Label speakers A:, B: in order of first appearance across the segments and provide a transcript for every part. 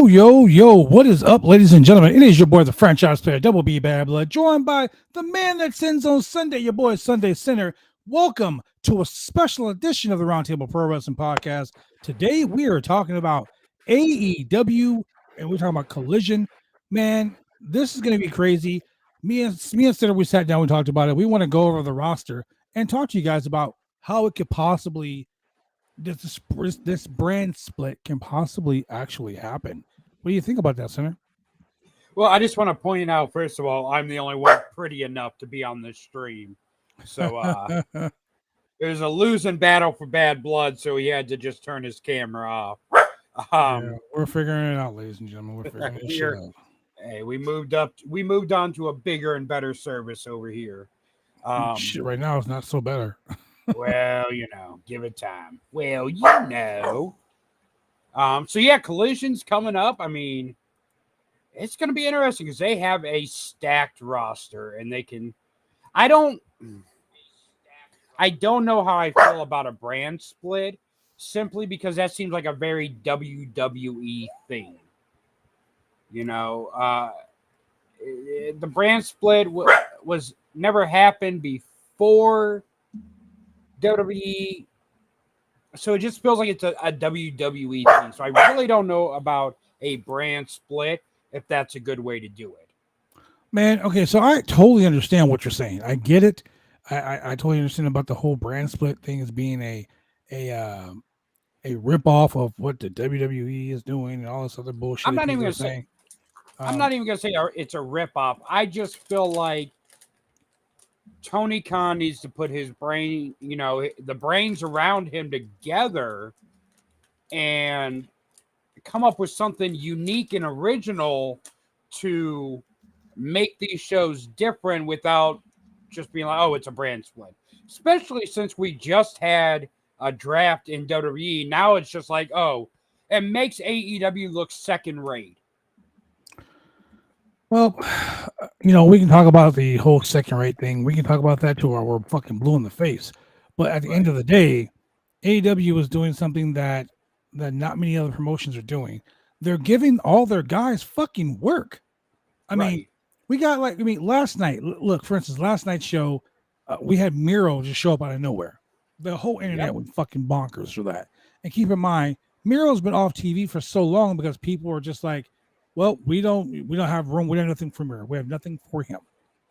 A: Yo, what is up, ladies and gentlemen? It is your boy, the franchise player, Double B Bad Blood, joined by the man that sins on Sunday, your boy, Sunday Sinner. Welcome to a special edition of the Roundtable Pro Wrestling Podcast. Today, we are talking about AEW, and we're talking about Collision. Man, this is going to be crazy. Me and Sinner, we sat down, we talked about it. We want to go over the roster and talk to you guys about how it could possibly this brand split can possibly actually happen. What do you think about that, Senator?
B: Well, I just want to point out, first of all, I'm the only one pretty enough to be on this stream. So it was a losing battle for Bad Blood, so he had to just turn his camera off.
A: Yeah, we're figuring it out, ladies and gentlemen. We're figuring this shit out.
B: Hey, we moved on to a bigger and better service over here.
A: Shit, right now it's not so better.
B: Well, give it time. So yeah, Collision's coming up. I mean, it's going to be interesting because they have a stacked roster, and they can. I don't know how I feel about a brand split, simply because that seems like a very WWE thing. The brand split was never happened before WWE, so it just feels like it's a WWE thing. So I really don't know about a brand split, if that's a good way to do it.
A: Man, okay, so I totally understand what you're saying. I get it. I totally understand about the whole brand split thing as being a rip-off of what the WWE is doing and all this other bullshit.
B: I'm not even going to say it's a rip-off. I just feel like Tony Khan needs to put his brain, the brains around him together and come up with something unique and original to make these shows different without just being like, oh, it's a brand split. Especially since we just had a draft in WWE. Now it's just like, oh, it makes AEW look second rate.
A: Well, we can talk about the whole second rate thing. We can talk about that too, or we're fucking blue in the face. But at the end of the day, AEW is doing something that not many other promotions are doing. They're giving all their guys fucking work. I mean, we got last night. Look, for instance, last night's show, we had Miro just show up out of nowhere. The whole internet went fucking bonkers for that. And keep in mind, Miro's been off TV for so long because people are just like, well, we don't have room. We have nothing for Miro. We have nothing for him.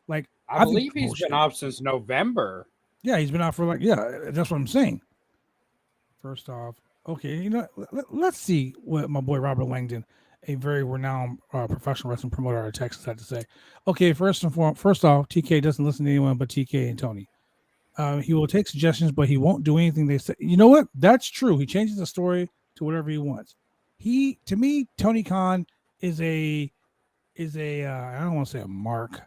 A: Like,
B: I believe he's been off since November.
A: Yeah, he's been off for that's what I'm saying. First off, okay, let's see what my boy Robert Langdon, a very renowned professional wrestling promoter out of Texas, had to say. Okay, first off, TK doesn't listen to anyone but TK and Tony. He will take suggestions, but he won't do anything they say. You know what? That's true. He changes the story to whatever he wants. To me, Tony Khan is a I don't want to say a mark,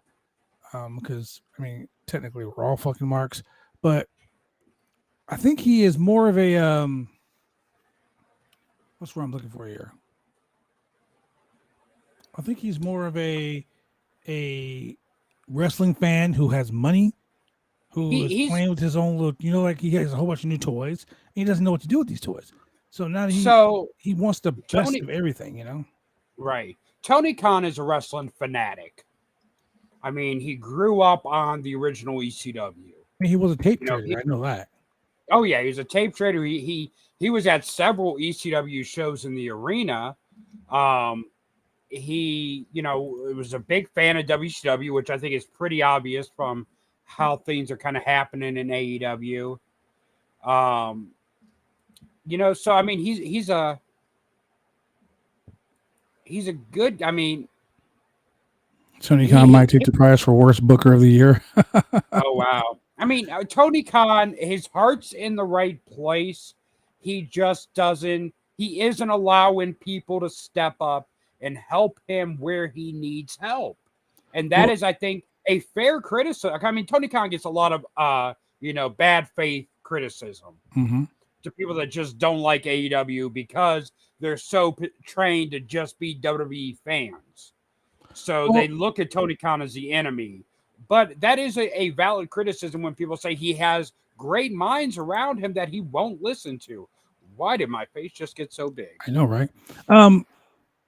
A: because I mean technically we're all fucking marks, but I think he is more of a what's what I'm looking for here. I think he's more of a wrestling fan who has money, who is playing with his own little, like he has a whole bunch of new toys and he doesn't know what to do with these toys. So now he wants the best of everything,
B: Right. Tony Khan is a wrestling fanatic. I mean, he grew up on the original ECW.
A: I mean, he was a tape trader. I know that.
B: Oh, yeah. He was a tape trader. He was at several ECW shows in the arena. He, was a big fan of WCW, which I think is pretty obvious from how things are kind of happening in AEW. So, I mean, he's a good, I mean.
A: Tony Khan might take the prize for worst booker of the year.
B: Oh, wow. I mean, Tony Khan, his heart's in the right place. He just he isn't allowing people to step up and help him where he needs help. And that is, I think, a fair criticism. I mean, Tony Khan gets a lot of, bad faith criticism to people that just don't like AEW because they're so trained to just be WWE fans. So they look at Tony Khan as the enemy. But that is a valid criticism when people say he has great minds around him that he won't listen to. Why did my face just get so big?
A: I know, right?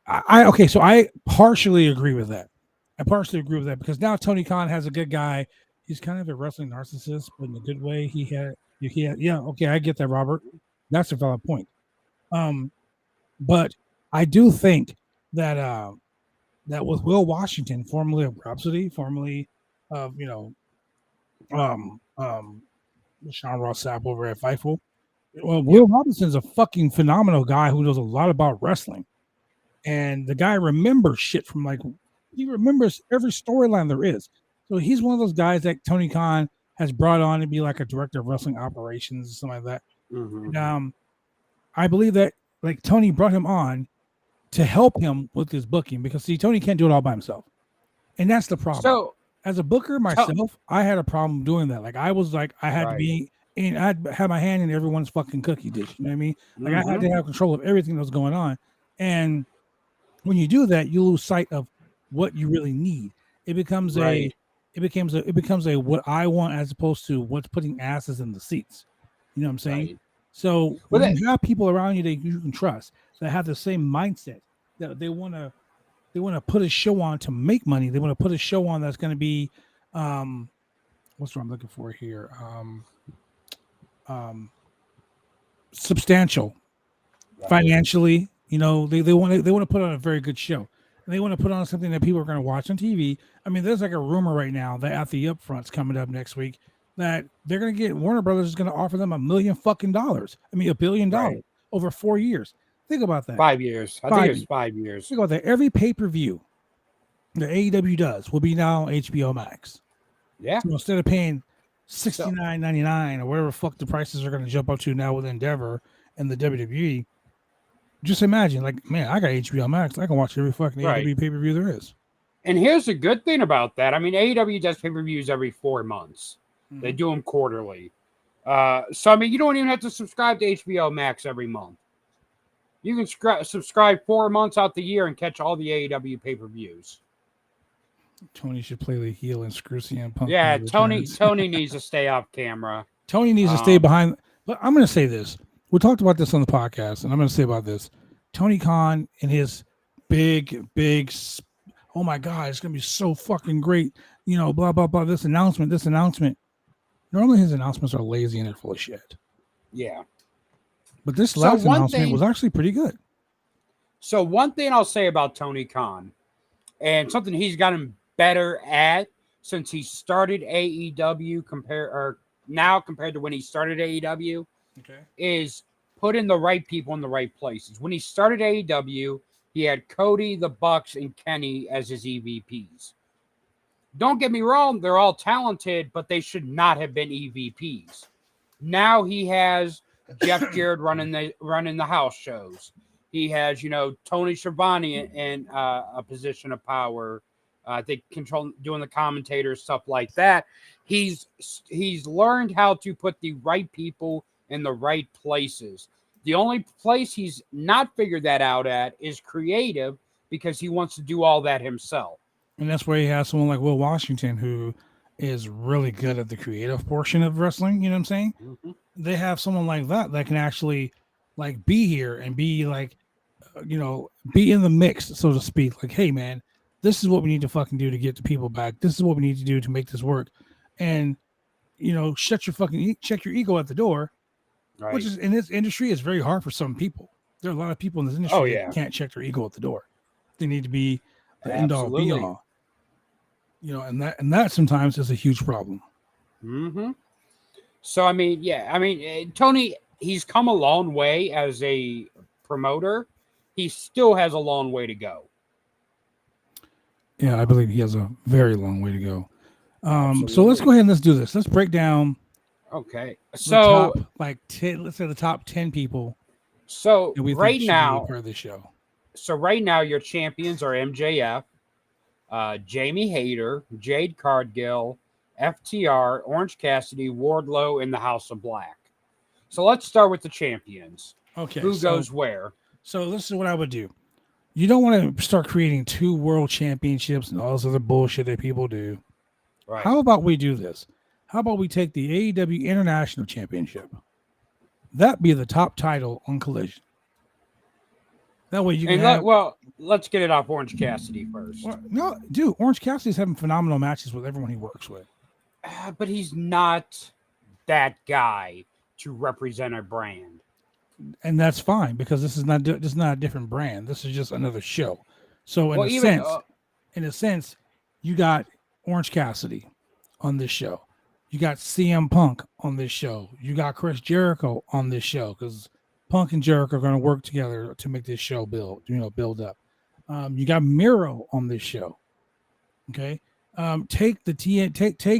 A: Okay, so I partially agree with that. I partially agree with that because now Tony Khan has a good guy. He's kind of a wrestling narcissist, but in a good way. Yeah, okay, I get that, Robert. That's a valid point. Um, but I do think that that with Will Washington, formerly of Rhapsody, formerly of Sean Ross Sapp over at Fightful. Well, Will Robinson's a fucking phenomenal guy who knows a lot about wrestling. And the guy remembers shit from he remembers every storyline there is. So he's one of those guys that Tony Khan has brought on to be like a director of wrestling operations or something like that.
B: Mm-hmm.
A: And I believe that like Tony brought him on to help him with his booking because see, Tony can't do it all by himself. And that's the problem.
B: So
A: as a booker myself, I had a problem doing that. Like I was like I had to be and I'd have my hand in everyone's fucking cookie dish. You know what I mean? Like I had to have control of everything that was going on. And when you do that, you lose sight of what you really need. It becomes it becomes a what I want as opposed to what's putting asses in the seats. You know what I'm saying?
B: Right.
A: So when you have people around you that you can trust that have the same mindset that they want to put a show on to make money. They want to put a show on that's going to be what's what I'm looking for here? Substantial financially. You know, they want to put on a very good show. And they want to put on something that people are going to watch on TV. I mean, there's like a rumor right now that at the Upfronts coming up next week that they're going to get Warner Brothers is going to offer them $1 million fucking dollars. I mean, $1 billion over 4 years. Think about that.
B: 5 years. I think it's 5 years.
A: Think about that. Every pay-per-view that AEW does will be now HBO Max.
B: Yeah.
A: So instead of paying $69.99 or whatever fuck the prices are going to jump up to now with Endeavor and the WWE, just imagine, like, man, I got HBO Max. I can watch every fucking AEW pay-per-view there is.
B: And here's the good thing about that. I mean, AEW does pay-per-views every 4 months. Mm-hmm. They do them quarterly. So, I mean, you don't even have to subscribe to HBO Max every month. You can subscribe 4 months out the year and catch all the AEW pay-per-views.
A: Tony should play the heel and screw CM Punk.
B: Yeah, Tony needs to stay off camera.
A: Tony needs to stay behind. But I'm going to say this. We talked about this on the podcast, and I'm going to say about this. Tony Khan and his big, oh my God, it's going to be so fucking great. You know, blah, blah, blah, this announcement. Normally his announcements are lazy and they're full of shit.
B: Yeah.
A: But this last announcement was actually pretty good. So
B: one thing I'll say about Tony Khan, and something he's gotten better at since he started AEW compared to when he started AEW, is putting the right people in the right places. When he started AEW, he had Cody, the Bucks, and Kenny as his EVPs. Don't get me wrong, they're all talented, but they should not have been EVPs. Now he has Jeff Jarrett running the house shows. He has, Tony Schiavone in a position of power. I think doing the commentators, stuff like that. He's learned how to put the right people in the right places. The only place he's not figured that out at is creative, because he wants to do all that himself.
A: And that's where he has someone like Will Washington, who is really good at the creative portion of wrestling. You know what I'm saying? Mm-hmm. They have someone like that can actually like be here and be like, be in the mix, so to speak. Like, hey man, this is what we need to fucking do to get the people back. This is what we need to do to make this work. And, check your ego at the door, which is in this industry is very hard for some people. There are a lot of people in this industry that can't check their ego at the door. They need to be the end all be all. And that sometimes is a huge problem.
B: Mm-hmm. So, Tony, he's come a long way as a promoter. He still has a long way to go.
A: Yeah, I believe he has a very long way to go. So let's go ahead and let's do this. Let's break down.
B: Okay. So
A: let's say the top 10 people.
B: So right now,
A: part of the show.
B: So right now, your champions are MJF, Jamie Hayter, Jade Cargill, FTR, Orange Cassidy, Wardlow, and the House of Black. So let's start with the champions.
A: Okay.
B: Who goes where?
A: So this is what I would do. You don't want to start creating 2 world championships and all this other bullshit that people do. Right. How about we do this? How about we take the AEW International Championship? That be the top title on Collision. That way you can
B: let's get it off Orange Cassidy first.
A: Well, no, dude, Orange Cassidy's having phenomenal matches with everyone he works with.
B: But he's not that guy to represent a brand.
A: And that's fine because this is not a different brand. This is just another show. So
B: Well,
A: in a sense, you got Orange Cassidy on this show. You got CM Punk on this show. You got Chris Jericho on this show because Punk and Jericho are going to work together to make this show build up. You got Miro on this show. Okay, take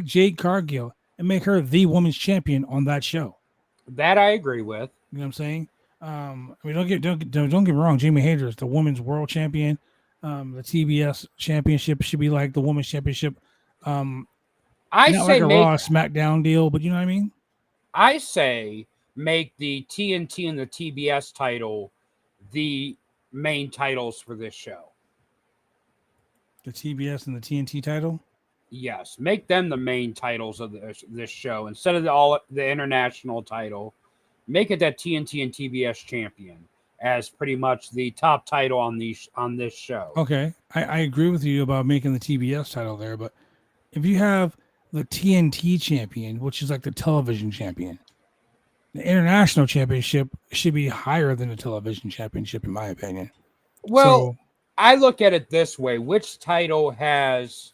A: Jade Cargill and make her the women's champion on that show.
B: That I agree with.
A: You know what I'm saying? I mean, don't get me wrong. Jamie Hayter is the women's world champion. The TBS championship should be like the women's championship.
B: I
A: not
B: say
A: like a
B: make
A: Raw SmackDown deal, but you know what I mean.
B: I say make the TNT and the TBS title the main titles for this show.
A: The TBS and the TNT title.
B: Yes, make them the main titles of this show instead of the international title. Make it that TNT and TBS champion as pretty much the top title on this show.
A: Okay, I agree with you about making the TBS title there, but if you have the TNT champion, which is like the television champion, the international championship should be higher than the television championship, in my opinion.
B: Well, I look at it this way: which title has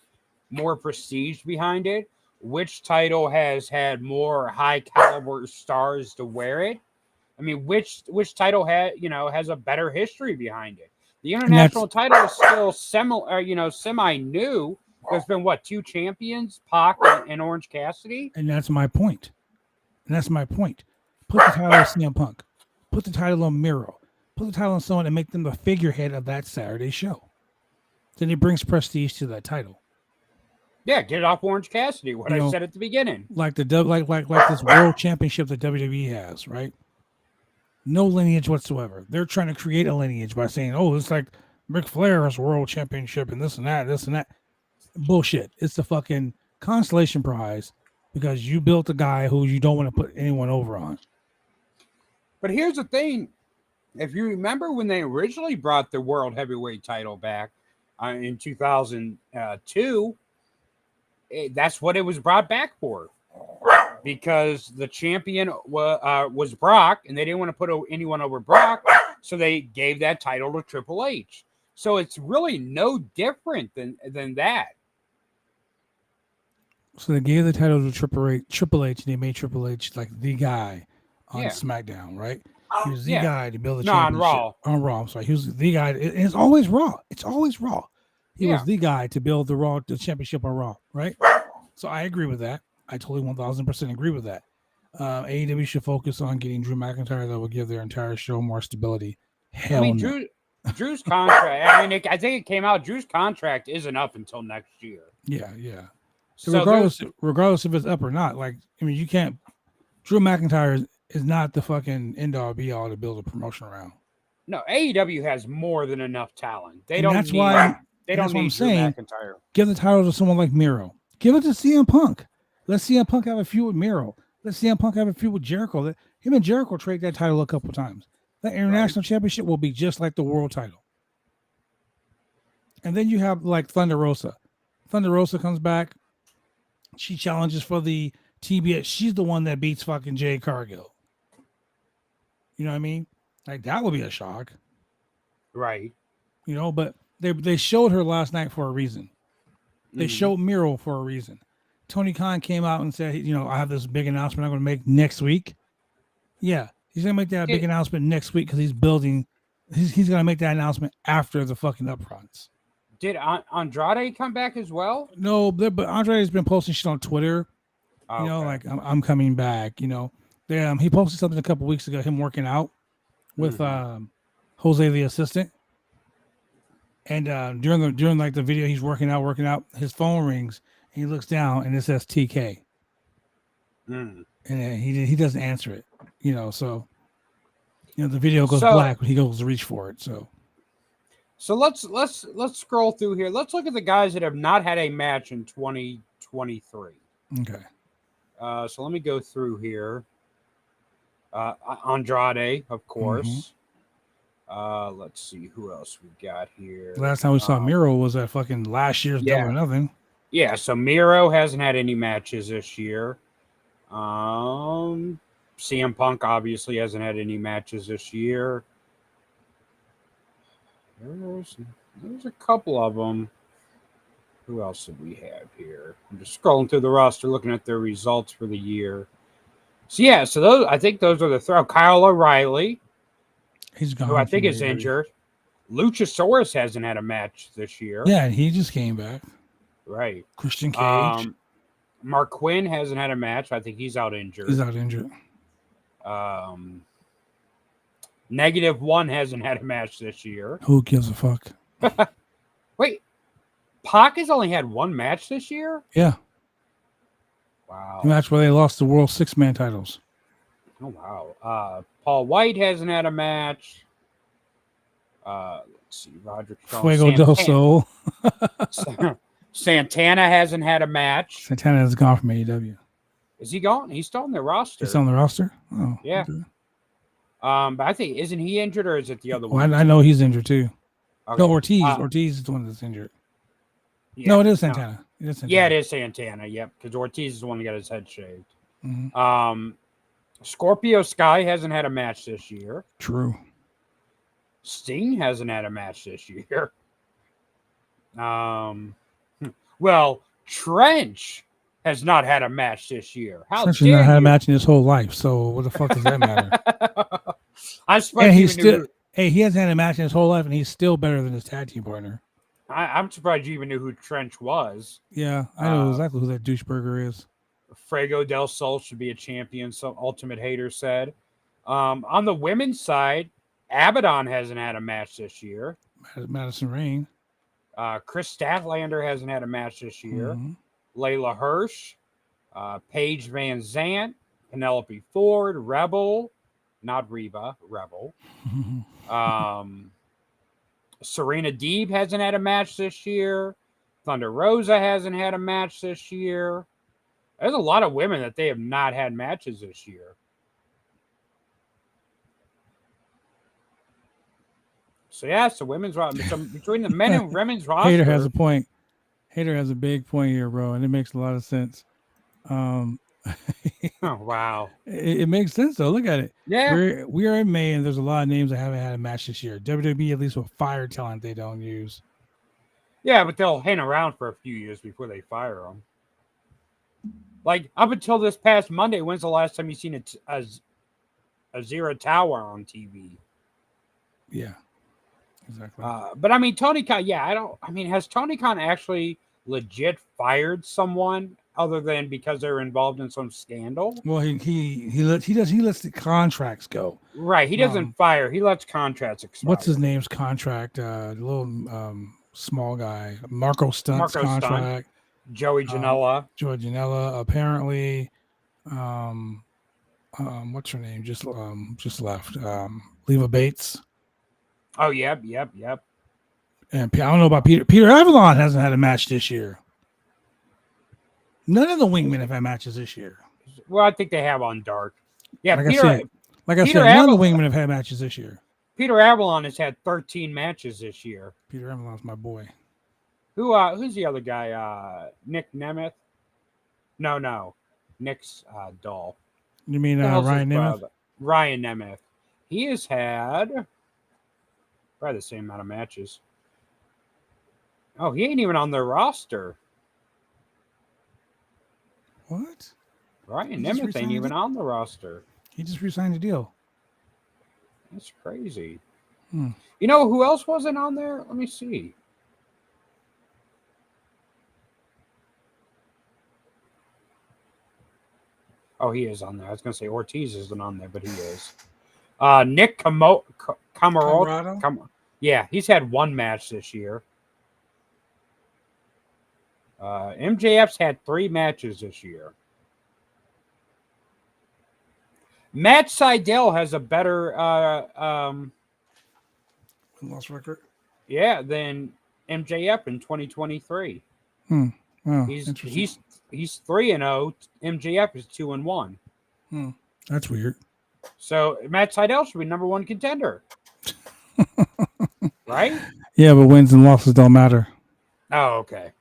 B: more prestige behind it? Which title has had more high caliber stars to wear it? I mean, which title has a better history behind it? The international title is still semi new. There's been two champions, Pac and Orange Cassidy,
A: and that's my point. Put the title on CM Punk. Put the title on Miro. Put the title on someone and make them the figurehead of that Saturday show. Then it brings prestige to that title.
B: Yeah, get it off Orange Cassidy. I said at the beginning,
A: like this world championship that WWE has, right? No lineage whatsoever. They're trying to create a lineage by saying, "Oh, it's like Ric Flair's world championship and this and that." Bullshit. It's the fucking consolation prize because you built a guy who you don't want to put anyone over on.
B: But here's the thing: if you remember when they originally brought the world heavyweight title back in 2002. That's what it was brought back for, because the champion was Brock, and they didn't want to put anyone over Brock, so they gave that title to Triple H. So it's really no different than that.
A: So they gave the title to Triple H, and they made Triple H like the guy on SmackDown, right? He was the guy to build the championship. On Raw. I'm sorry. He was the guy. It's always Raw. He was the guy to build the championship on Raw, right? So I agree with that. I totally 1,000% agree with that. AEW should focus on getting Drew McIntyre. That will give their entire show more stability.
B: Drew's contract. I think it came out. Drew's contract isn't up until next year.
A: Yeah. So regardless if it's up or not, you can't. Drew McIntyre is not the fucking end all be all to build a promotion around.
B: No, AEW has more than enough talent. They don't need Drew McIntyre.
A: Give the title to someone like Miro. Give it to CM Punk. Let CM Punk have a feud with Miro. Let CM Punk have a feud with Jericho. Him and Jericho trade that title a couple times. That international championship will be just like the world title. And then you have like Thunder Rosa. Thunder Rosa comes back. She challenges for the TBS. She's the one that beats fucking Jade Cargill. You know what I mean? Like, that would be a shock.
B: Right.
A: But they showed her last night for a reason. They showed Miro for a reason. Tony Khan came out and said, I have this big announcement I'm going to make next week. Yeah, he's going to make that big announcement next week because he's going to make that announcement after the fucking upfronts.
B: Did Andrade come back as well?
A: No, but Andrade's been posting shit on Twitter. Like, I'm coming back. He posted something a couple weeks ago, him working out with Jose the assistant. And during the video, he's working out, his phone rings and he looks down and it says TK. And he doesn't answer it, so the video goes black when he goes to reach for it.
B: So let's scroll through here. Let's look at the guys that have not had a match in 2023.
A: Okay.
B: So let me go through here. Andrade, of course. Let's see who else we got here.
A: Last time we saw Miro was at fucking last year's
B: yeah.
A: Double or Nothing.
B: Yeah, so Miro hasn't had any matches this year. CM Punk obviously hasn't had any matches this year. There's a couple of them. Who else did we have here? I'm just scrolling through the roster, looking at their results for the year. So yeah, so those I think those are the throw. Kyle O'Reilly,
A: He's gone.
B: who I think
A: from
B: is
A: AEW.
B: injured. Luchasaurus hasn't had a match this year.
A: Yeah, and he just came back.
B: Right.
A: Christian Cage.
B: Mark Quinn hasn't had a match. I think he's out injured.
A: He's out injured.
B: -1 hasn't had a match this year.
A: Who gives a fuck?
B: Wait, Pac has only had one match this year?
A: Yeah.
B: Wow.
A: The match where they lost the World 6-man titles.
B: Oh, wow. Paul White hasn't had a match. Let's see. Roderick Strong.
A: Fuego del Sol.
B: Santana hasn't had a match.
A: Santana has gone from AEW.
B: Is he gone? He's still on the roster.
A: He's on the roster? Oh.
B: Yeah.
A: Okay.
B: But I think, isn't he injured or is it the other one?
A: I know he's injured too.
B: Okay.
A: No, Ortiz. Ortiz is the one that's injured.
B: Yeah,
A: no, it is Santana. No. It is Santana.
B: Yeah, it is Santana. Yep, because Ortiz is the one that got his head shaved.
A: Mm-hmm.
B: Scorpio Sky hasn't had a match this year.
A: True.
B: Sting hasn't had a match this year. Well, Trench has not had a match this year. How
A: Trench
B: dare
A: has not had a
B: you?
A: match in his whole life. So what the fuck does that matter?
B: I'm surprised
A: he hasn't had a match in his whole life, and he's still better than his tag team partner.
B: I'm surprised you even knew who Trench was.
A: Yeah, I know exactly who that doucheburger is.
B: Fuego del Sol should be a champion, some Ultimate Hater said. On the women's side, Abaddon hasn't had a match this year.
A: Madison Rayne.
B: Chris Statlander hasn't had a match this year.
A: Mm-hmm.
B: Layla Hirsch, Paige Van Zant, Penelope Ford, Rebel, not Reba, Rebel. Serena Deeb hasn't had a match this year. Thunder Rosa hasn't had a match this year. There's a lot of women that they have not had matches this year. So yeah, so women's roster. So between the men and women's roster,
A: Hater has a point. Hater has a big point here, bro, and it makes a lot of sense.
B: Oh wow,
A: it makes sense though. Look at it.
B: Yeah,
A: we are in May, and there's a lot of names that haven't had a match this year. WWE at least with fire talent they don't use.
B: Yeah, but they'll hang around for a few years before they fire them. Like up until this past Monday, when's the last time you seen a Zero Tower on TV?
A: Yeah, exactly.
B: But I mean, Tony Khan. Yeah, has Tony Khan actually legit fired someone other than because they're involved in some scandal?
A: Well, he lets the contracts go.
B: Right. He doesn't fire. He lets contracts expire.
A: What's his name's contract? The little small guy, Marco Stunt's contract.
B: Joey Janela.
A: Apparently, what's her name? Just left. Leva Bates.
B: Oh, yep.
A: And I don't know about Peter. Peter Avalon hasn't had a match this year. None of the wingmen have had matches this year.
B: Well, I think they have on Dark. Yeah,
A: like I said, none of the wingmen have had matches this year.
B: Peter Avalon has had 13 matches this year.
A: Peter Avalon's my boy.
B: Who's the other guy? Nick Nemeth? No. Nick's doll.
A: You mean Ryan Nemeth?
B: Ryan Nemeth. He has had probably the same amount of matches. Oh, he ain't even on their roster.
A: What?
B: Ryan Nemeth ain't even on the roster.
A: He just re-signed the deal.
B: That's crazy.
A: You
B: know who else wasn't on there? Let me see. Oh, he is on there. I was going to say Ortiz isn't on there, but he is. Nick Camarado. Yeah, he's had one match this year. MJF's had 3 matches this year. Matt Sydal has a better
A: loss record.
B: Yeah, than MJF in 2023.
A: Wow,
B: he's 3-0. MJF is 2-1.
A: That's weird.
B: So Matt Sydal should be number 1 contender. Right?
A: Yeah, but wins and losses don't matter.
B: Oh, okay.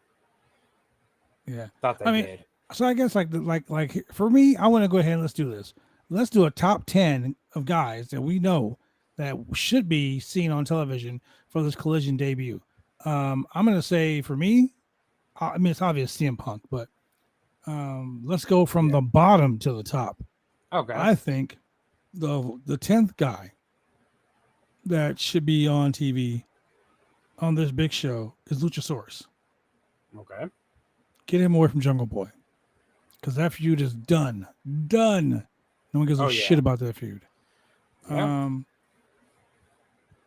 A: Yeah,
B: Thought
A: I
B: they
A: mean,
B: did.
A: so I guess like for me, I want to go ahead and let's do this. Let's do a top 10 of guys that we know that should be seen on television for this Collision debut. I'm gonna say for me, I mean it's obvious CM Punk, but let's go from
B: Yeah.
A: the bottom to the top.
B: Okay.
A: I think the 10th guy that should be on TV on this big show is Luchasaurus.
B: Okay.
A: Get him away from Jungle Boy because that feud is done. Done. No one gives a
B: Oh
A: shit
B: yeah.
A: about that feud.
B: Yeah.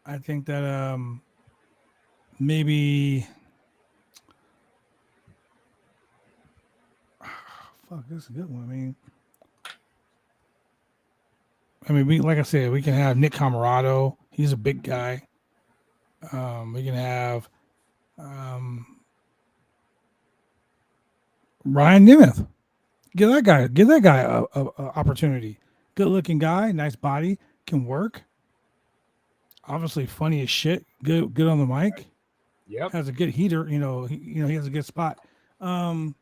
A: I think that maybe fuck, this is a good one. We like I said, we can have Nick Camarado. He's a big guy. We can have Ryan Nemeth. Give that guy a opportunity. Good looking guy, nice body, can work. Obviously funny as shit. Good on the mic.
B: Yep.
A: Has a good heater. He has a good spot. Um,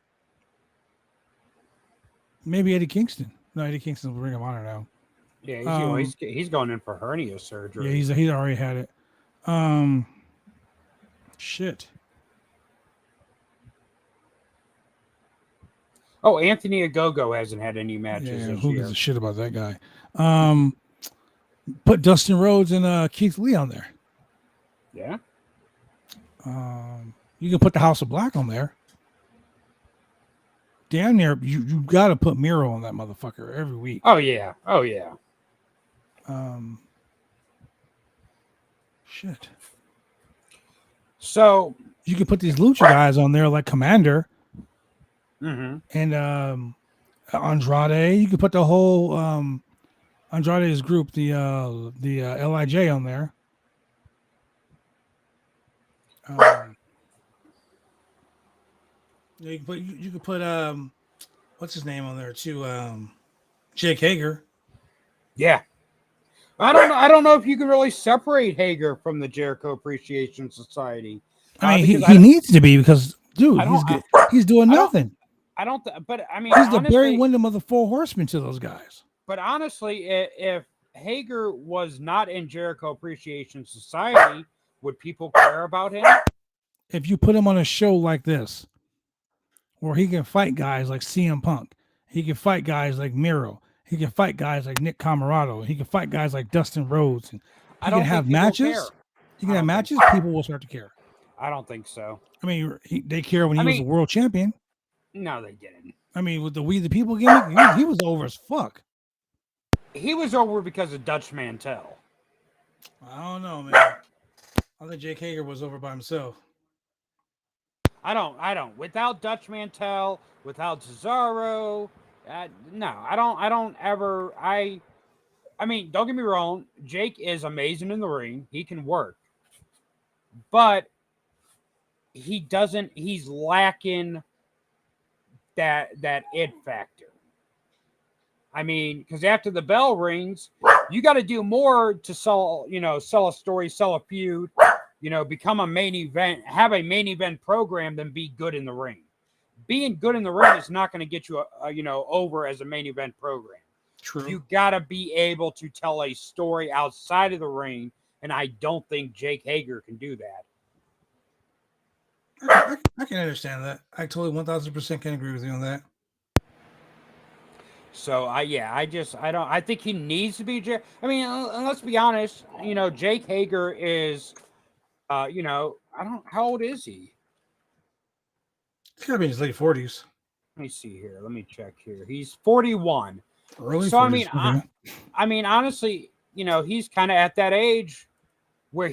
A: Maybe Eddie Kingston. No, Eddie Kingston's Ring of Honor now.
B: Yeah.
A: Um,
B: He's going in for hernia
A: yeah,
B: surgery.
A: he's already had it. Shit.
B: Oh, Anthony Ogogo hasn't had any matches
A: Yeah,
B: this
A: who
B: year.
A: gives a shit about that guy? Put Dustin Rhodes and Keith Lee on there.
B: Yeah.
A: You can put the House of Black on there. Damn near, you got to put Miro on that motherfucker every week.
B: Oh yeah. Oh yeah.
A: Shit.
B: So.
A: You can put these lucha guys on there like Commander
B: Mm-hmm.
A: and Andrade. You can put the whole Andrade's group, the Lij on there. You could put what's his name on there too? Jake Hager.
B: Yeah. I don't know if you can really separate Hager from the Jericho Appreciation Society.
A: I mean, he needs to be because, dude, he's doing nothing.
B: But I mean,
A: he's the
B: honestly,
A: Barry Windham of the Four Horsemen to those guys.
B: But honestly, if Hager was not in Jericho Appreciation Society, would people care about him?
A: If you put him on a show like this, where he can fight guys like CM Punk, he can fight guys like Miro, he can fight guys like Nick Camarado, he can fight guys like Dustin Rhodes, and he can have matches. He can have matches. People will start to care.
B: I don't think so.
A: I mean, they care when he was a world champion.
B: No, they didn't.
A: I mean, with the We the People gimmick, he was over as fuck.
B: He was over because of Dutch Mantel.
A: I don't know, man. I think Jake Hager was over by himself.
B: I don't. Without Dutch Mantel, without Cesaro, no, I don't ever. I mean, don't get me wrong. Jake is amazing in the ring. He can work, but he doesn't. He's lacking that it factor. I mean, because after the bell rings, you got to do more to sell a story, sell a feud, become a main event, have a main event program than be good in the ring. Being good in the ring is not going to get you, over as a main event program.
A: True.
B: You got to be able to tell a story outside of the ring, and I don't think Jake Hager can do
A: that. I can understand that. I totally 1000% can agree with you on that.
B: So I think he needs to be. I mean, let's be honest. Jake Hager is, how old is he?
A: He's gotta be in his late 40s.
B: Let me see here. Let me check here. He's 41.
A: Early
B: so
A: 40s.
B: I mean, honestly, he's kind of at that age where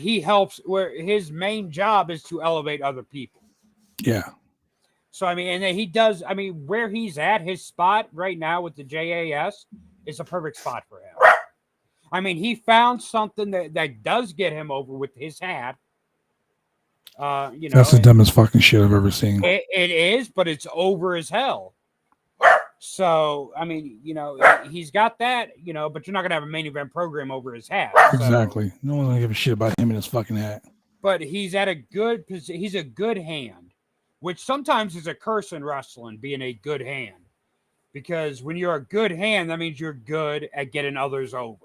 B: where his main job is to elevate other people.
A: Yeah.
B: So, I mean, and he does, where he's at, his spot right now with the JAS is a perfect spot for him. I mean, he found something that does get him over with his hat. That's
A: the dumbest fucking shit I've ever seen.
B: It is, but it's over as hell. So, I mean, he's got that, but you're not going to have a main event program over his hat. So.
A: Exactly. No one's gonna give a shit about him and his fucking hat.
B: But he's at a good position. He's a good hand, which sometimes is a curse in wrestling, being a good hand. Because when you're a good hand, that means you're good at getting others over.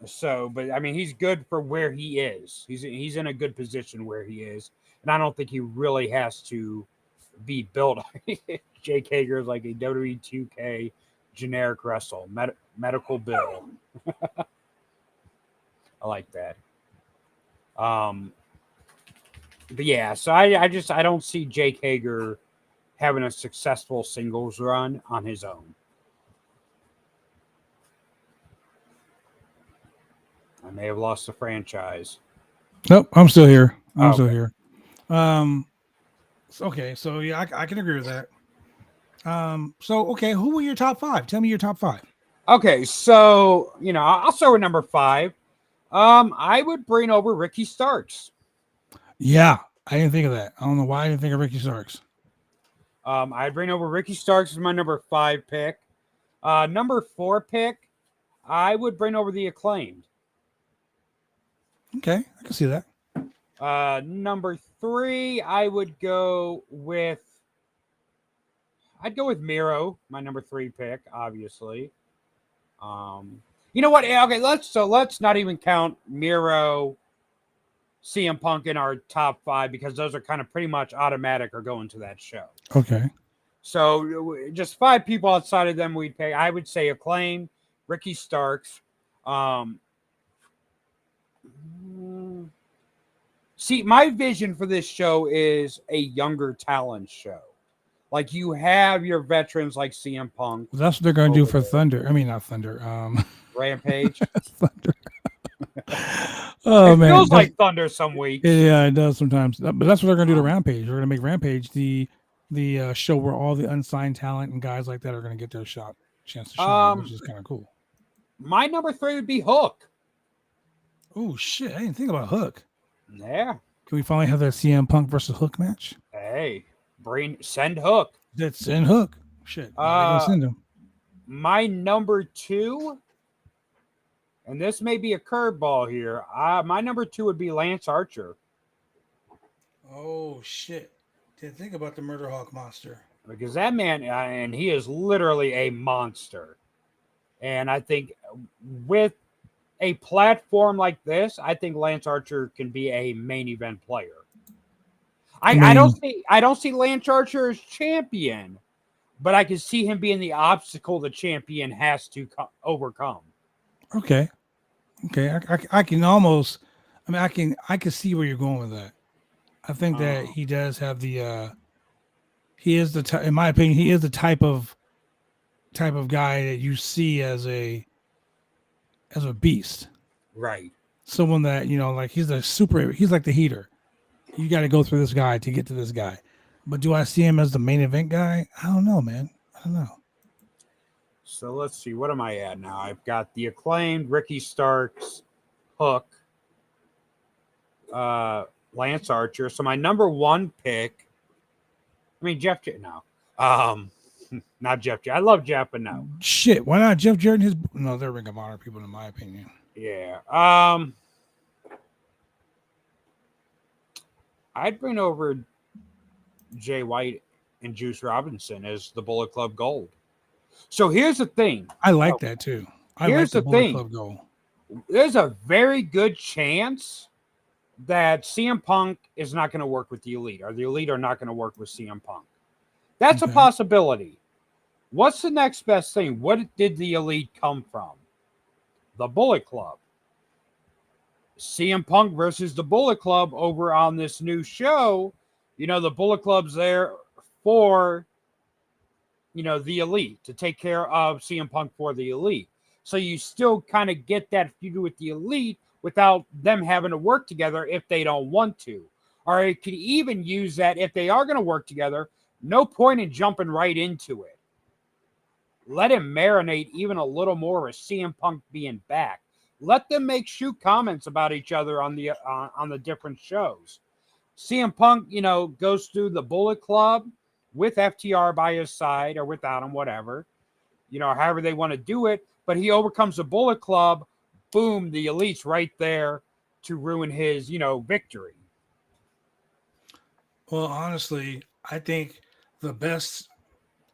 B: So, but I mean, he's good for where he is. He's in a good position where he is, and I don't think he really has to be built. Jake Hager is like a WWE 2K generic wrestle medical bill. I like that. But yeah, so I don't see Jake Hager having a successful singles run on his own. I may have lost the franchise.
A: Nope, I'm still here. I'm still
B: Okay.
A: here. Okay, so yeah, I can agree with that. So okay, who were your top 5? Tell me your top 5.
B: Okay, so I'll start with number 5. I would bring over Ricky Starks.
A: Yeah, I didn't think of that. I don't know why I didn't think of Ricky Starks.
B: I'd bring over Ricky Starks as my number 5 pick. Number 4 pick, I would bring over the Acclaimed.
A: Okay, I can see that.
B: Number 3, I'd go with Miro, my number 3 pick, obviously. You know what? Okay, let's not even count Miro, CM Punk in our top 5 because those are kind of pretty much automatic or going to that show.
A: Okay.
B: So just 5 people outside of them we'd pay. I would say Acclaim, Ricky Starks. See, my vision for this show is a younger talent show. Like you have your veterans like CM Punk.
A: Well, that's what they're going to do for Thunder. I mean, not Thunder.
B: Rampage.
A: Thunder. Oh, man.
B: It feels like Thunder some weeks.
A: Yeah, it does sometimes. But that's what they're going to do to Rampage. They're going to make Rampage the show where all the unsigned talent and guys like that are going to get their chance to shine, which is kind of cool.
B: My number 3 would be Hook.
A: Oh, shit. I didn't think about Hook.
B: Yeah.
A: Can we finally have that CM Punk versus Hook match?
B: Hey, send Hook.
A: Let's send Hook. Shit. How are they gonna send him?
B: My number 2, and this may be a curveball here. My number 2 would be Lance Archer.
A: Oh, shit. Didn't think about the Murder Hawk monster.
B: Because that man, and he is literally a monster. And I think with a platform like this, I think Lance Archer can be a main event player. I don't see Lance Archer as champion, but I can see him being the obstacle the champion has to overcome.
A: Okay. I can almost. I mean, I can see where you're going with that. I think that he does have the. He is in my opinion, he is the type of guy that you see as a beast.
B: Right.
A: Someone that, like he's like the heater. You got to go through this guy to get to this guy. But do I see him as the main event guy? I don't know, man. I don't know.
B: So let's see. What am I at now? I've got the Acclaimed, Ricky Starks, Hook, Lance Archer. So my number 1 pick, Jeff Jarrett. No. Not Jeff Jarrett. I love Jeff, but no.
A: Shit. Why not Jeff Jarrett? No, they're Ring of Honor people, in my opinion.
B: Yeah. I'd bring over Jay White and Juice Robinson as the Bullet Club Gold. So here's the thing.
A: I like that too.
B: Here's the thing.
A: Bullet Club Gold.
B: There's a very good chance that CM Punk is not going to work with the Elite, or the Elite are not going to work with CM Punk. That's a possibility. What's the next best thing? What did the Elite come from? The Bullet Club. CM Punk versus the Bullet Club over on this new show. The Bullet Club's there for, the Elite, to take care of CM Punk for the Elite. So you still kind of get that feud with the Elite without them having to work together if they don't want to. Or it could even use that if they are going to work together, no point in jumping right into it. Let him marinate even a little more with CM Punk being back. Let them make shoot comments about each other on the different shows. CM Punk, goes through the Bullet Club with FTR by his side or without him, whatever, however they want to do it. But he overcomes the Bullet Club. Boom, the Elite's right there to ruin his, victory.
A: Well, honestly, I think the best,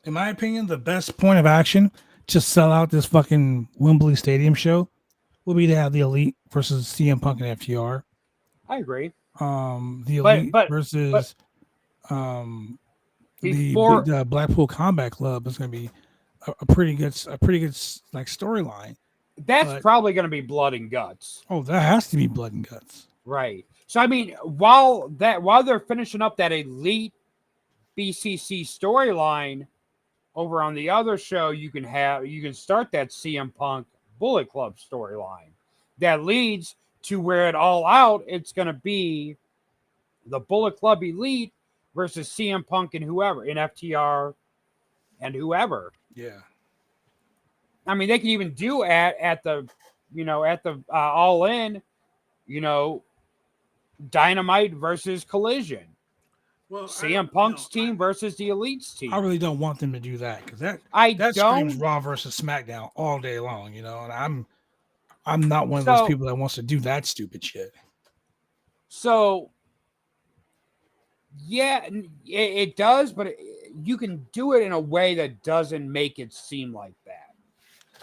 A: in my opinion, the best point of action to sell out this fucking Wembley Stadium show will be to have the Elite versus CM Punk and FTR.
B: I agree.
A: The
B: But
A: Elite
B: but but
A: versus um
B: before
A: the Blackpool Combat Club is going to be a pretty good like storyline.
B: that's
A: But
B: probably going to be blood and guts.
A: that has to be blood and guts.
B: Right. So I mean, while they're finishing up that Elite BCC storyline over on the other show, you can start that CM Punk Bullet Club storyline that leads to where it all out. It's going to be the Bullet Club Elite versus CM Punk and whoever in FTR and whoever.
A: Yeah.
B: I mean, they can even do at the All In, Dynamite versus Collision.
A: Well,
B: CM Punk's team versus the Elite's team.
A: I really don't want them to do that because that screams Raw versus SmackDown all day long, and I'm not one of those people that wants to do that stupid shit.
B: So, yeah, it does, but you can do it in a way that doesn't make it seem like that.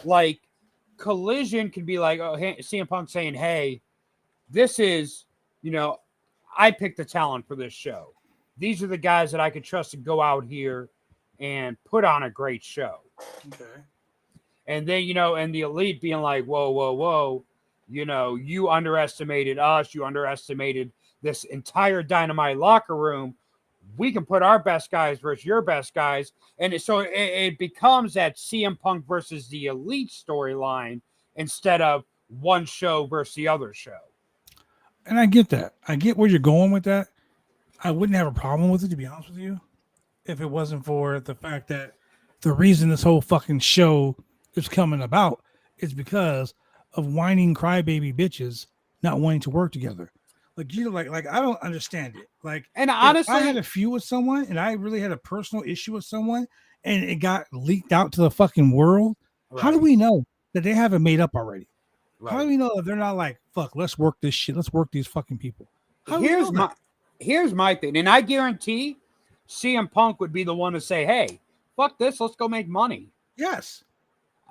B: Like, Collision can be like, oh, hey, CM Punk saying, hey, this is, I picked the talent for this show. These are the guys that I could trust to go out here and put on a great show.
A: Okay.
B: And then, and the Elite being like, whoa, whoa, whoa, you underestimated us. You underestimated this entire Dynamite locker room. We can put our best guys versus your best guys. And so it becomes that CM Punk versus the Elite storyline instead of one show versus the other show.
A: And I get that. I get where you're going with that. I wouldn't have a problem with it, to be honest with you, if it wasn't for the fact that the reason this whole fucking show is coming about is because of whining crybaby bitches not wanting to work together. Like, like I don't understand it. Like,
B: and honestly,
A: if I had a feud with someone and I really had a personal issue with someone and it got leaked out to the fucking world, right, how do we know that they haven't made up already? Right. How do we know if they're not like, fuck, let's work this shit. Let's work these fucking people.
B: Here's my thing. And I guarantee CM Punk would be the one to say, hey, fuck this. Let's go make money.
A: Yes.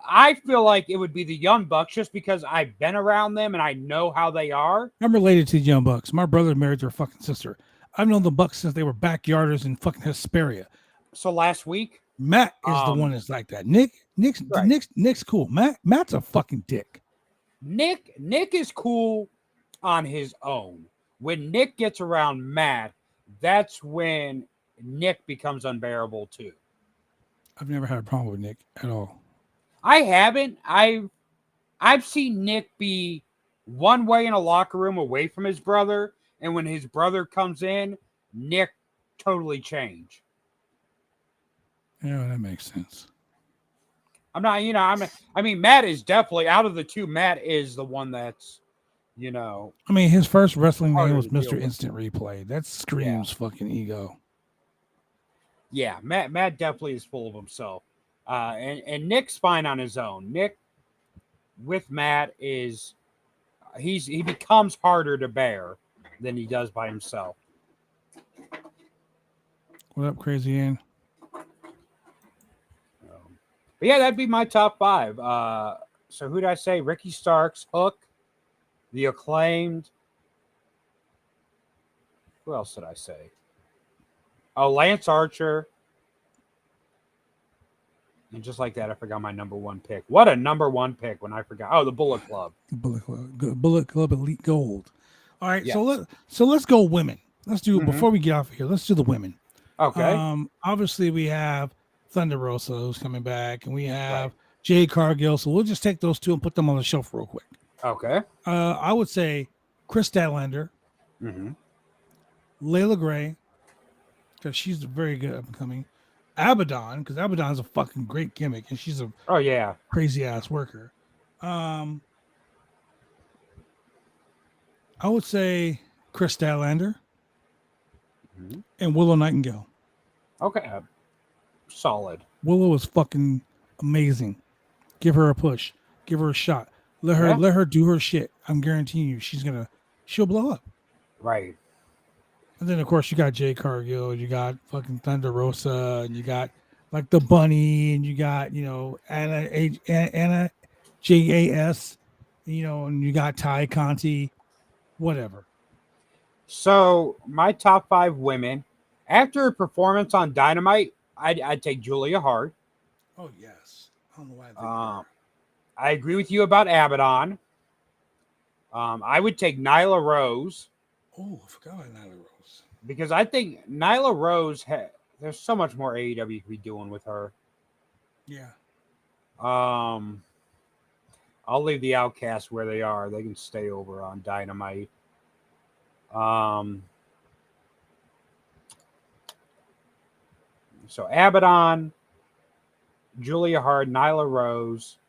B: I feel like it would be the Young Bucks just because I've been around them and I know how they are.
A: I'm related to the Young Bucks. My brother married their fucking sister. I've known the Bucks since they were backyarders in fucking Hesperia.
B: So last week,
A: Matt is the one that's like that. Nick's cool. Matt's a fucking dick.
B: Nick is cool on his own. When Nick gets around Matt, that's when Nick becomes unbearable too.
A: I've never had a problem with Nick at all.
B: I haven't. I've seen Nick be one way in a locker room away from his brother, and when his brother comes in, Nick totally changed.
A: Yeah, that makes sense.
B: I'm not, I mean, Matt is definitely, out of the two, Matt is the one that's,
A: I mean, his first wrestling name was Mr. Instant Replay. That screams fucking ego.
B: Yeah, Matt definitely is full of himself. And Nick's fine on his own. Nick with Matt is he becomes harder to bear than he does by himself.
A: What up, Crazy Ann?
B: But yeah, that'd be my top 5. So who did I say? Ricky Starks, Hook, The Acclaimed. Who else did I say? Oh, Lance Archer. And just like that, I forgot my number 1 pick. What a number 1 pick when I forgot. Oh, the Bullet Club.
A: Bullet Club Elite Gold. All right, yes. So let's go women. Let's do before we get off of here. Let's do the women.
B: Okay.
A: Obviously we have Thunder Rosa who's coming back, and we have Jade Cargill. So we'll just take those two and put them on the shelf real quick.
B: Okay.
A: I would say Chris Statlander, Layla Gray, because she's very good up and coming. Abaddon, because Abaddon's a fucking great gimmick, and she's a crazy ass worker. I would say Chris Statlander and Willow Nightingale.
B: Okay. Solid.
A: Willow is fucking amazing. Give her a push. Give her a shot.
B: Yeah.
A: Let her do her shit. I'm guaranteeing you, she'll blow up.
B: Right.
A: And then of course you got Jay Cargill, you got fucking Thunder Rosa, and you got like the Bunny, and you got Anna JAS, and you got Ty Conti, whatever.
B: So my top 5 women after a performance on Dynamite, I'd take Julia Hart.
A: Oh yes, I don't know why. I think
B: I agree with you about Abaddon. I would take Nyla Rose
A: oh, I forgot about Nyla Rose.
B: because I think Nyla Rose there's so much more AEW could be doing with her.
A: Yeah.
B: I'll leave the Outcasts where they are. They can stay over on Dynamite. So Abaddon, Julia Hart, Nyla Rose,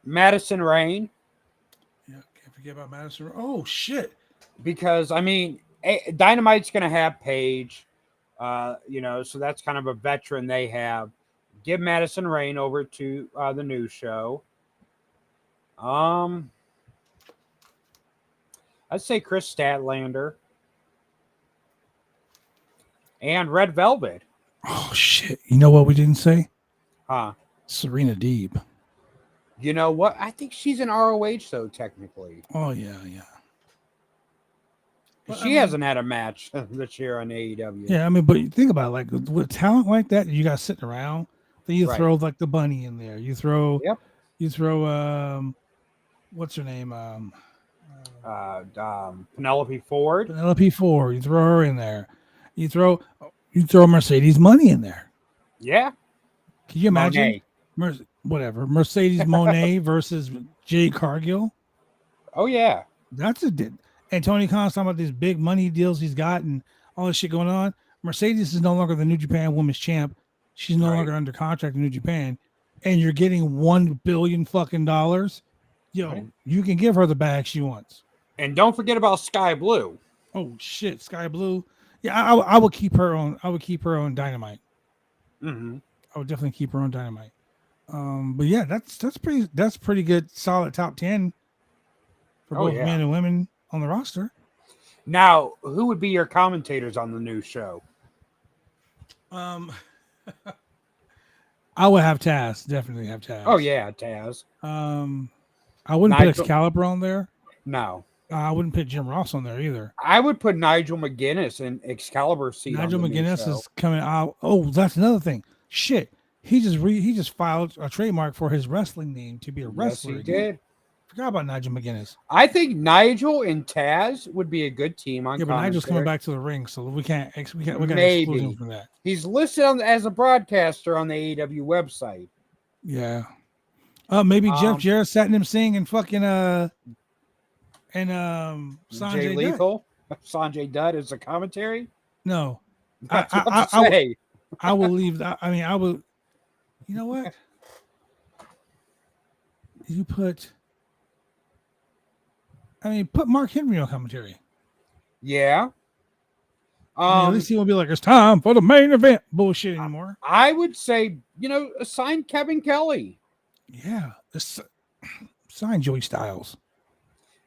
B: Madison Rain.
A: Yeah, can't forget about Madison. Oh shit.
B: Because I mean, Dynamite's going to have Paige, so that's kind of a veteran they have. Give Madison Rain over to the new show. I'd say Chris Statlander and Red Velvet.
A: Oh shit. You know what we didn't say?
B: Huh?
A: Serena Deeb.
B: You know what? I think she's an ROH though, technically.
A: Oh yeah. But,
B: She hasn't had a match this year on AEW.
A: Yeah, I mean, but you think about it, like with talent like that, you got sitting around. Then you throw like the Bunny in there. You throw, what's her name?
B: Penelope Ford.
A: Penelope Ford. You throw her in there. You throw Mercedes Money in there.
B: Yeah.
A: Can you imagine? Mercedes Monet versus Jade Cargill.
B: Oh yeah.
A: That's a did. And Tony Khan's talking about these big money deals he's got and all this shit going on. Mercedes is no longer the New Japan Women's Champ. She's no longer under contract in New Japan. And you're getting $1 billion fucking dollars. Yo, you can give her the bag she wants.
B: And don't forget about Sky Blue.
A: Oh shit, Sky Blue. Yeah, I would keep her on. I would keep her on Dynamite.
B: Mm-hmm.
A: I would definitely keep her on Dynamite. But yeah, that's pretty good, solid top 10 for both men and women on the roster.
B: Now, who would be your commentators on the new show?
A: I would have Taz. Definitely have Taz.
B: Oh yeah, Taz.
A: I wouldn't put Excalibur on there.
B: No.
A: I wouldn't put Jim Ross on there either.
B: I would put Nigel McGuinness in Excalibur seat.
A: Nigel McGuinness is coming out. Oh, that's another thing. Shit. He just filed a trademark for his wrestling name to be a wrestler.
B: Yes, he did.
A: Forgot about Nigel McGuinness.
B: I think Nigel and Taz would be a good team on.
A: Yeah, but Nigel's coming back to the ring, so we got to exclude him from that.
B: He's listed as a broadcaster on the AEW website.
A: Yeah. Maybe Jeff Jarrett Satnam Singh and fucking
B: Jay Lethal. Sanjay Dutt is a commentary.
A: No,
B: I
A: will leave that. I mean, I will. You know what? You put. Put Mark Henry on commentary.
B: Yeah.
A: At least he won't be like, it's time for the main event bullshit anymore.
B: I would say, assign Kevin Kelly.
A: Yeah. Sign Joey Styles.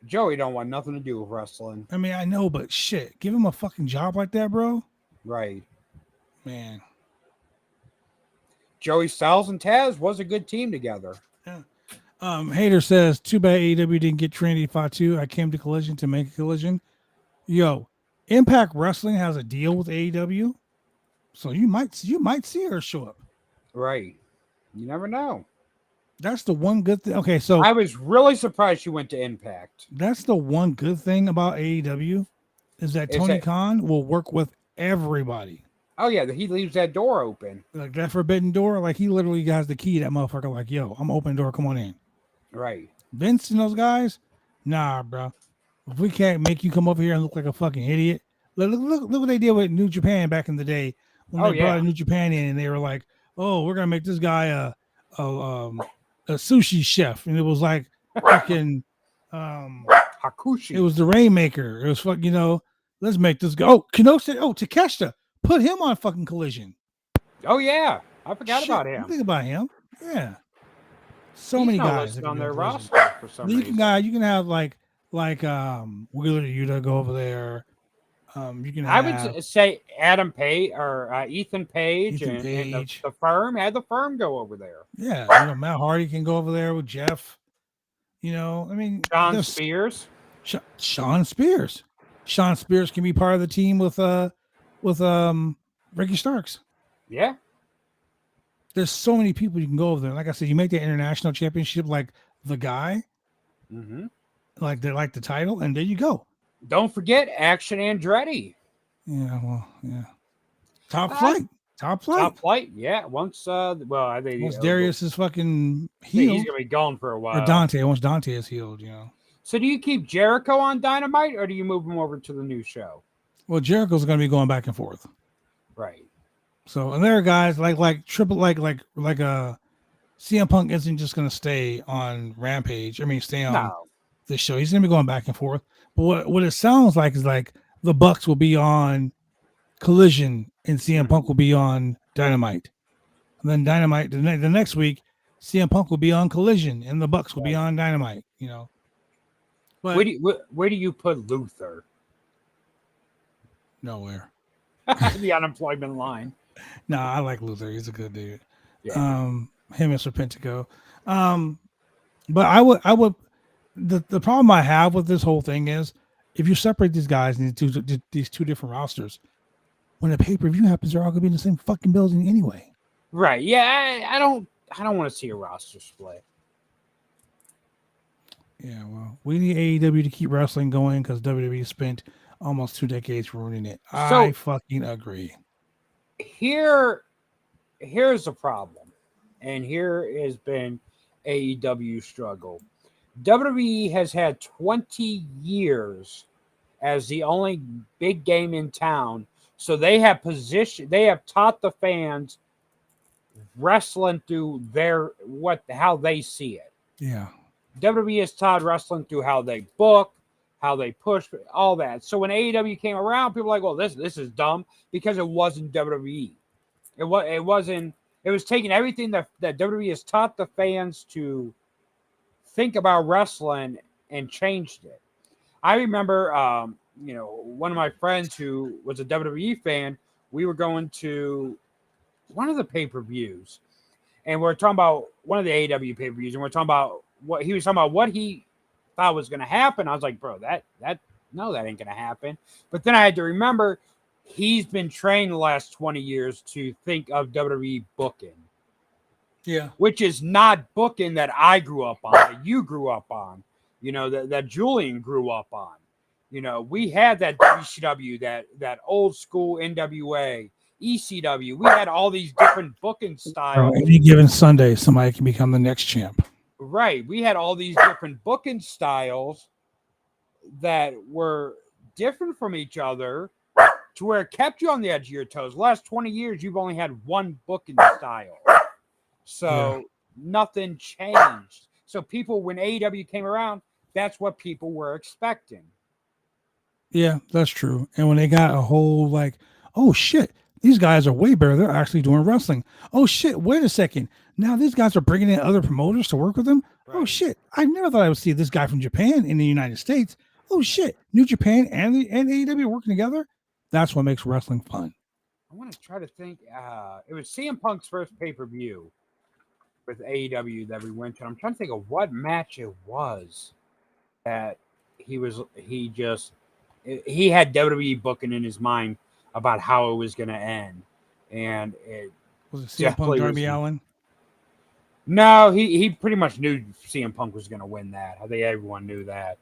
B: Joey don't want nothing to do with wrestling.
A: I mean, I know, but shit. Give him a fucking job like that, bro.
B: Right.
A: Man.
B: Joey Styles and Taz was a good team together.
A: Yeah. Hater says, too bad AEW didn't get Trinity Fatu. I came to Collision to make a Collision. Yo, Impact Wrestling has a deal with AEW, so you might see her show up.
B: Right. You never know.
A: That's the one good thing. Okay, so
B: I was really surprised she went to Impact.
A: That's the one good thing about AEW is that Tony Khan will work with everybody.
B: Oh yeah, he leaves that door open.
A: Like that forbidden door, like he literally has the key to that motherfucker. Like, yo, I'm open door, come on in.
B: Right.
A: Vince and those guys, nah, bro. If we can't make you come over here and look like a fucking idiot, look what they did with New Japan back in the day when they brought New Japan in and they were like, oh, we're gonna make this guy a sushi chef, and it was like fucking
B: Hakushi.
A: It was the Rainmaker. It was fucking, let's make this go. Oh, Takeshita, Put him on fucking Collision.
B: Oh yeah, I forgot about him.
A: Think about him. Yeah. So
B: He's
A: many
B: not
A: guys
B: listed
A: that
B: on
A: can go
B: their
A: Collision.
B: roster for some
A: You
B: reason.
A: can have like Wheeler Yuta go over there. You can
B: I
A: have
B: would say Adam Page or Ethan Page
A: Ethan
B: and
A: Page.
B: the firm had the firm go over there.
A: Yeah, Matt Hardy can go over there with Jeff. I mean,
B: John Spears.
A: Sean Spears. Sean Spears can be part of the team with Ricky Starks.
B: Yeah.
A: There's so many people you can go over there. Like I said, you make the international championship like the guy, like they like the title, and there you go.
B: Don't forget Action Andretti.
A: Yeah. Top flight.
B: Yeah. Once I think
A: Once Darius is fucking
B: he's
A: healed,
B: gonna be gone for a while.
A: or once Dante is healed,
B: So do you keep Jericho on Dynamite or do you move him over to the new show?
A: Well, Jericho's going to be going back and forth.
B: Right.
A: So, and there are guys like triple CM Punk isn't just going to stay on Rampage. I mean, stay on this show. He's going to be going back and forth. But what it sounds like is like the Bucks will be on Collision and CM Punk will be on Dynamite. And then Dynamite the next week, CM Punk will be on Collision and the Bucks will be on Dynamite. But
B: where do you put Luther?
A: Nowhere.
B: The unemployment line.
A: No, I like Luther. He's a good dude.
B: Yeah.
A: Him and Serpentico. But I would. The problem I have with this whole thing is if you separate these guys in these two different rosters, when a pay-per-view happens, they're all gonna be in the same fucking building anyway.
B: Right. Yeah. I don't want to see a roster split.
A: Yeah, well, we need AEW to keep wrestling going because WWE spent almost 2 decades ruining it. I fucking agree.
B: Here's the problem, and here has been AEW struggle. WWE has had 20 years as the only big game in town, so they have taught the fans wrestling through how they see it.
A: Yeah.
B: WWE has taught wrestling through how they book, how they push, all that. So when AEW came around, people were like, well, this is dumb because it wasn't WWE. It was taking everything that WWE has taught the fans to think about wrestling and changed it. I remember, one of my friends who was a WWE fan, we were going to one of the pay-per-views, and we're talking about one of the AEW pay-per-views, and we're talking about what he thought was going to happen. I was like, bro, that ain't going to happen. But then I had to remember he's been trained the last 20 years to think of WWE booking.
A: Yeah.
B: Which is not booking that I grew up on, that you grew up on, that Julian grew up on. We had that WCW, that old school NWA, ECW. We had all these different booking styles.
A: Any given Sunday, somebody can become the next champ.
B: Right. We had all these different booking styles that were different from each other to where it kept you on the edge of your toes. The last 20 years, you've only had one booking style. So nothing changed. So people, when AEW came around, that's what people were expecting.
A: Yeah, that's true. And when they got a whole oh shit, these guys are way better. They're actually doing wrestling. Oh shit, wait a second. Now these guys are bringing in other promoters to work with them. Right. Oh shit, I never thought I would see this guy from Japan in the United States. Oh shit, New Japan and AEW working together. That's what makes wrestling fun.
B: I want to try to think. It was CM Punk's first pay-per-view with AEW that we went to. I'm trying to think of what match it was that he had WWE booking in his mind about how it was going to end. And it
A: was it CM Punk, Darby Allin?
B: No, he pretty much knew CM Punk was going to win that. I think everyone knew that.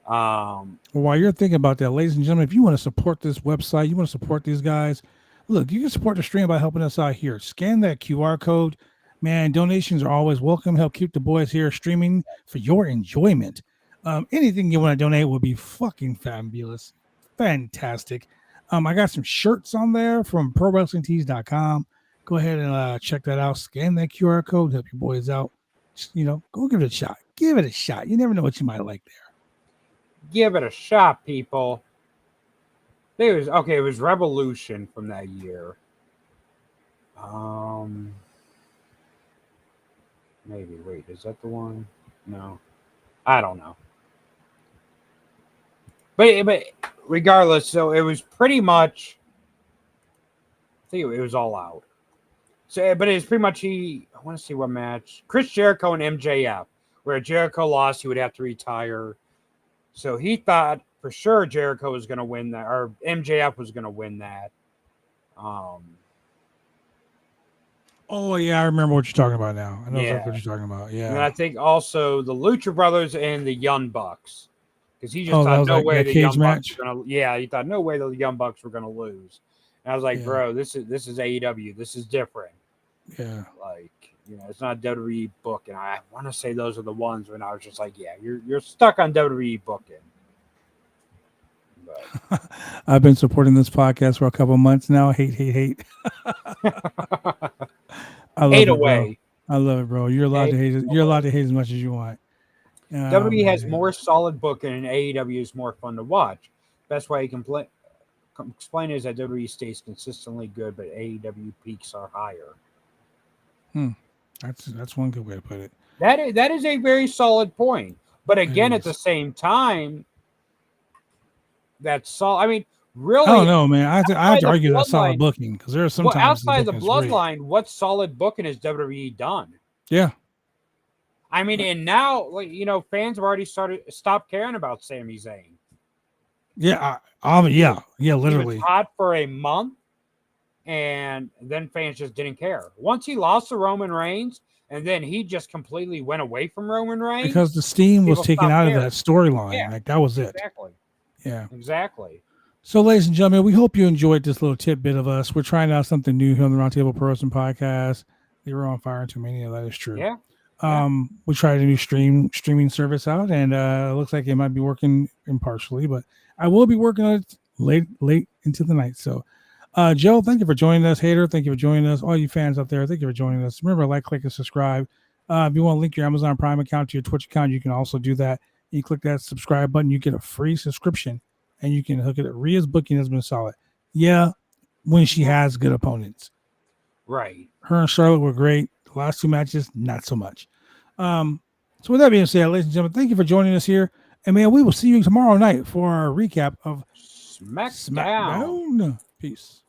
A: Well, while you're thinking about that, ladies and gentlemen, if you want to support this website, you want to support these guys, look, you can support the stream by helping us out here. Scan that QR code. Man, donations are always welcome. Help keep the boys here streaming for your enjoyment. Anything you want to donate will be fucking fabulous. Fantastic. I got some shirts on there from ProWrestlingTees.com. Go ahead and check that out. Scan that QR code. Help your boys out. Just, go give it a shot. Give it a shot. You never know what you might like there.
B: Give it a shot, people. think it was Revolution from that year. Maybe. Wait, is that the one? No, I don't know. But regardless, so it was pretty much. I think it was All Out. So, but it's pretty much I want to see what match. Chris Jericho and MJF, where Jericho lost, he would have to retire. So he thought for sure Jericho was going to win that, or MJF was going to win that.
A: Oh yeah, I remember what you're talking about now. I know
B: Yeah.
A: exactly what you're talking about. Yeah.
B: And I think also the Lucha Brothers and the Young Bucks, because he just
A: that
B: thought
A: was
B: no
A: like
B: way
A: that
B: the
A: cage
B: Young
A: match.
B: Bucks were gonna. Yeah, he thought no way the Young Bucks were gonna lose. And I was like,
A: Yeah.
B: bro, this is AEW. This is different.
A: Yeah.
B: Like, it's not WWE booking. I want to say those are the ones when I was just like, yeah, you're stuck on WWE booking. But
A: I've been supporting this podcast for a couple of months now. Hate. I love
B: hate
A: it,
B: away.
A: bro. I love it, bro. You're allowed to hate it. You're allowed to hate as much as you want.
B: WWE has more solid booking, and AEW is more fun to watch. Best way you can explain is that WWE stays consistently good, but AEW peaks are higher.
A: That's one good way to put it.
B: That is a very solid point. But again, at the same time, that's solid. I mean, really,
A: I don't know, man. I have to argue that solid booking because there are sometimes
B: outside the bloodline, what solid booking has WWE done?
A: Yeah.
B: I mean, and now, fans have already stopped caring about Sami Zayn.
A: Yeah, literally.
B: He was hot for a month, and then fans just didn't care. Once he lost to Roman Reigns, and then he just completely went away from Roman Reigns.
A: Because the steam was taken out of that storyline. Yeah, like, that was it.
B: Exactly.
A: Yeah.
B: Exactly.
A: So, ladies and gentlemen, we hope you enjoyed this little tidbit of us. We're trying out something new here on the Roundtable Pro Wrestling Podcast. They were on fire into Mania. That is true.
B: Yeah.
A: We tried a new streaming service out, and it looks like it might be working impartially, but I will be working on it late into the night. So, Joe, thank you for joining us. Hater, thank you for joining us. All you fans out there, thank you for joining us. Remember, like, click, and subscribe. If you want to link your Amazon Prime account to your Twitch account, you can also do that. You click that subscribe button, you get a free subscription, and you can hook it up. Rhea's booking has been solid. Yeah, when she has good opponents.
B: Right.
A: Her and Charlotte were great. The last two matches, not so much. So with that being said, ladies and gentlemen, thank you for joining us here. And man, we will see you tomorrow night for our recap of
B: SmackDown.
A: Peace.